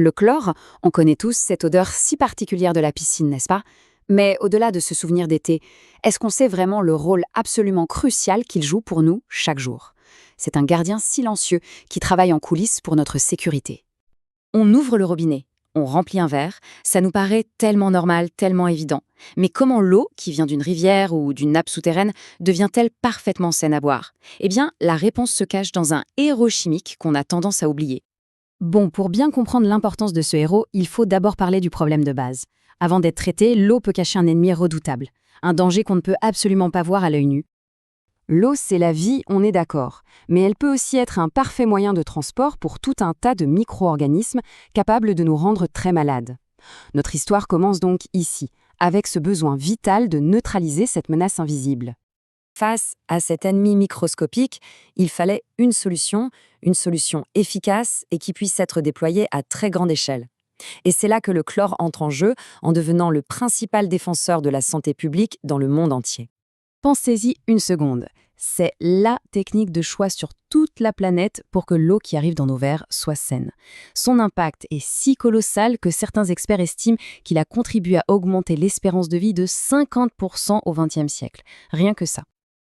Le chlore, on connaît tous cette odeur si particulière de la piscine, n'est-ce pas? Mais au-delà de ce souvenir d'été, est-ce qu'on sait vraiment le rôle absolument crucial qu'il joue pour nous chaque jour? C'est un gardien silencieux qui travaille en coulisses pour notre sécurité. On ouvre le robinet, on remplit un verre, ça nous paraît tellement normal, tellement évident. Mais comment l'eau, qui vient d'une rivière ou d'une nappe souterraine, devient-elle parfaitement saine à boire? Eh bien, la réponse se cache dans un héros chimique qu'on a tendance à oublier. Bon, pour bien comprendre l'importance de ce héros, il faut d'abord parler du problème de base. Avant d'être traité, l'eau peut cacher un ennemi redoutable, un danger qu'on ne peut absolument pas voir à l'œil nu. L'eau, c'est la vie, on est d'accord, mais elle peut aussi être un parfait moyen de transport pour tout un tas de micro-organismes capables de nous rendre très malades. Notre histoire commence donc ici, avec ce besoin vital de neutraliser cette menace invisible. Face à cet ennemi microscopique, il fallait une solution efficace et qui puisse être déployée à très grande échelle. Et c'est là que le chlore entre en jeu en devenant le principal défenseur de la santé publique dans le monde entier. Pensez-y une seconde. C'est la technique de choix sur toute la planète pour que l'eau qui arrive dans nos verres soit saine. Son impact est si colossal que certains experts estiment qu'il a contribué à augmenter l'espérance de vie de 50% au XXe siècle. Rien que ça.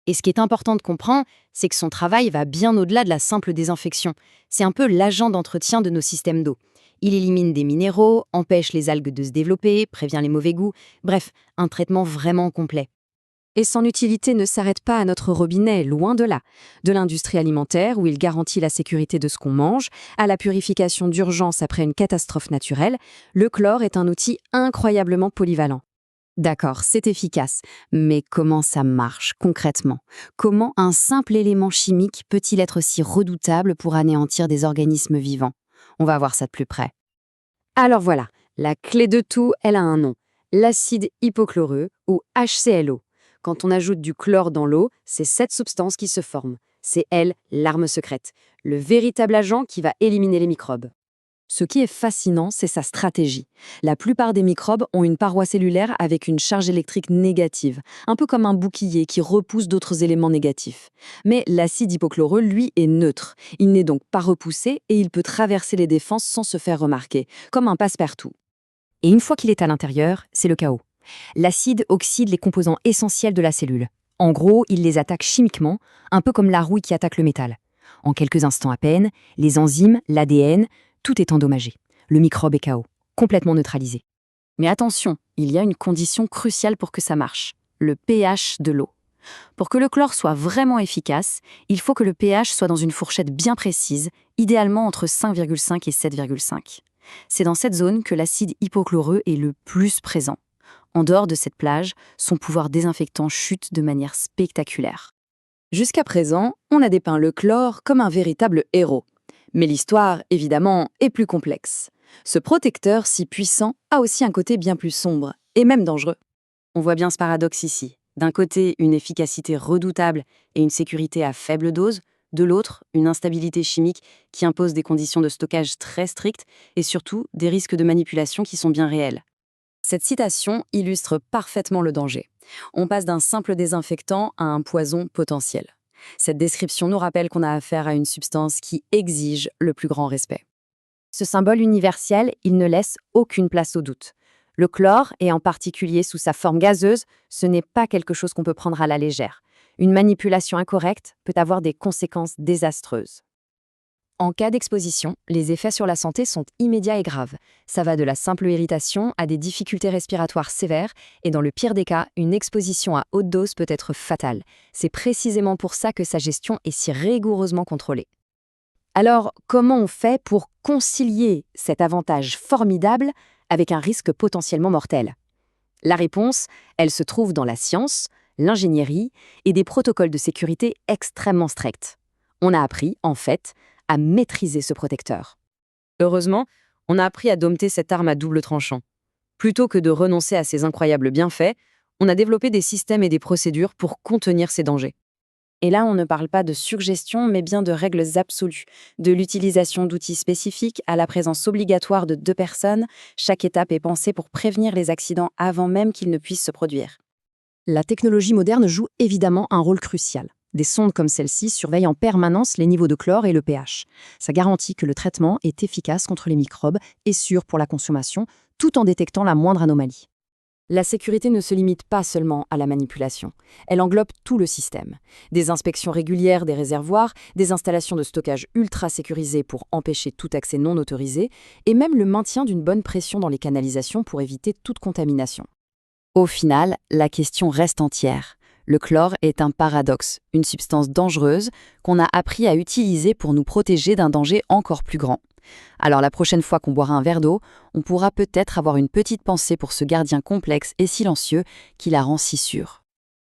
Et ce qui est important de comprendre, c'est que son travail va bien au-delà de la simple désinfection. C'est un peu l'agent d'entretien de nos systèmes d'eau. Il élimine des minéraux, empêche les algues de se développer, prévient les mauvais goûts, bref, un traitement vraiment complet. Et son utilité ne s'arrête pas à notre robinet, loin de là. De l'industrie alimentaire, où il garantit la sécurité de ce qu'on mange, à la purification d'urgence après une catastrophe naturelle, le chlore est un outil incroyablement polyvalent. D'accord, c'est efficace, mais comment ça marche concrètement? Comment un simple élément chimique peut-il être si redoutable pour anéantir des organismes vivants? On va voir ça de plus près. Alors voilà, la clé de tout, elle a un nom, l'acide hypochloreux ou HClO. Quand on ajoute du chlore dans l'eau, c'est cette substance qui se forme. C'est elle, l'arme secrète, le véritable agent qui va éliminer les microbes. Ce qui est fascinant, c'est sa stratégie. La plupart des microbes ont une paroi cellulaire avec une charge électrique négative, un peu comme un bouclier qui repousse d'autres éléments négatifs. Mais l'acide hypochloreux, lui, est neutre. Il n'est donc pas repoussé et il peut traverser les défenses sans se faire remarquer, comme un passe-partout. Et une fois qu'il est à l'intérieur, c'est le chaos. L'acide oxyde les composants essentiels de la cellule. En gros, il les attaque chimiquement, un peu comme la rouille qui attaque le métal. En quelques instants à peine, les enzymes, l'ADN, tout est endommagé. Le microbe est KO, complètement neutralisé. Mais attention, il y a une condition cruciale pour que ça marche, le pH de l'eau. Pour que le chlore soit vraiment efficace, il faut que le pH soit dans une fourchette bien précise, idéalement entre 5,5 et 7,5. C'est dans cette zone que l'acide hypochloreux est le plus présent. En dehors de cette plage, son pouvoir désinfectant chute de manière spectaculaire. Jusqu'à présent, on a dépeint le chlore comme un véritable héros. Mais l'histoire, évidemment, est plus complexe. Ce protecteur si puissant a aussi un côté bien plus sombre, et même dangereux. On voit bien ce paradoxe ici. D'un côté, une efficacité redoutable et une sécurité à faible dose. De l'autre, une instabilité chimique qui impose des conditions de stockage très strictes et surtout des risques de manipulation qui sont bien réels. Cette citation illustre parfaitement le danger. On passe d'un simple désinfectant à un poison potentiel. Cette description nous rappelle qu'on a affaire à une substance qui exige le plus grand respect. Ce symbole universel, il ne laisse aucune place au doute. Le chlore, et en particulier sous sa forme gazeuse, ce n'est pas quelque chose qu'on peut prendre à la légère. Une manipulation incorrecte peut avoir des conséquences désastreuses. En cas d'exposition, les effets sur la santé sont immédiats et graves. Ça va de la simple irritation à des difficultés respiratoires sévères et dans le pire des cas, une exposition à haute dose peut être fatale. C'est précisément pour ça que sa gestion est si rigoureusement contrôlée. Alors, comment on fait pour concilier cet avantage formidable avec un risque potentiellement mortel? La réponse, elle se trouve dans la science, l'ingénierie et des protocoles de sécurité extrêmement stricts. On a appris, en fait, à maîtriser ce protecteur. Heureusement, on a appris à dompter cette arme à double tranchant. Plutôt que de renoncer à ses incroyables bienfaits, on a développé des systèmes et des procédures pour contenir ces dangers. Et là, on ne parle pas de suggestions, mais bien de règles absolues, de l'utilisation d'outils spécifiques à la présence obligatoire de 2 personnes. Chaque étape est pensée pour prévenir les accidents avant même qu'ils ne puissent se produire. La technologie moderne joue évidemment un rôle crucial. Des sondes comme celle-ci surveillent en permanence les niveaux de chlore et le pH. Ça garantit que le traitement est efficace contre les microbes et sûr pour la consommation, tout en détectant la moindre anomalie. La sécurité ne se limite pas seulement à la manipulation. Elle englobe tout le système. Des inspections régulières des réservoirs, des installations de stockage ultra sécurisées pour empêcher tout accès non autorisé, et même le maintien d'une bonne pression dans les canalisations pour éviter toute contamination. Au final, la question reste entière. Le chlore est un paradoxe, une substance dangereuse qu'on a appris à utiliser pour nous protéger d'un danger encore plus grand. Alors la prochaine fois qu'on boira un verre d'eau, on pourra peut-être avoir une petite pensée pour ce gardien complexe et silencieux qui la rend si sûre.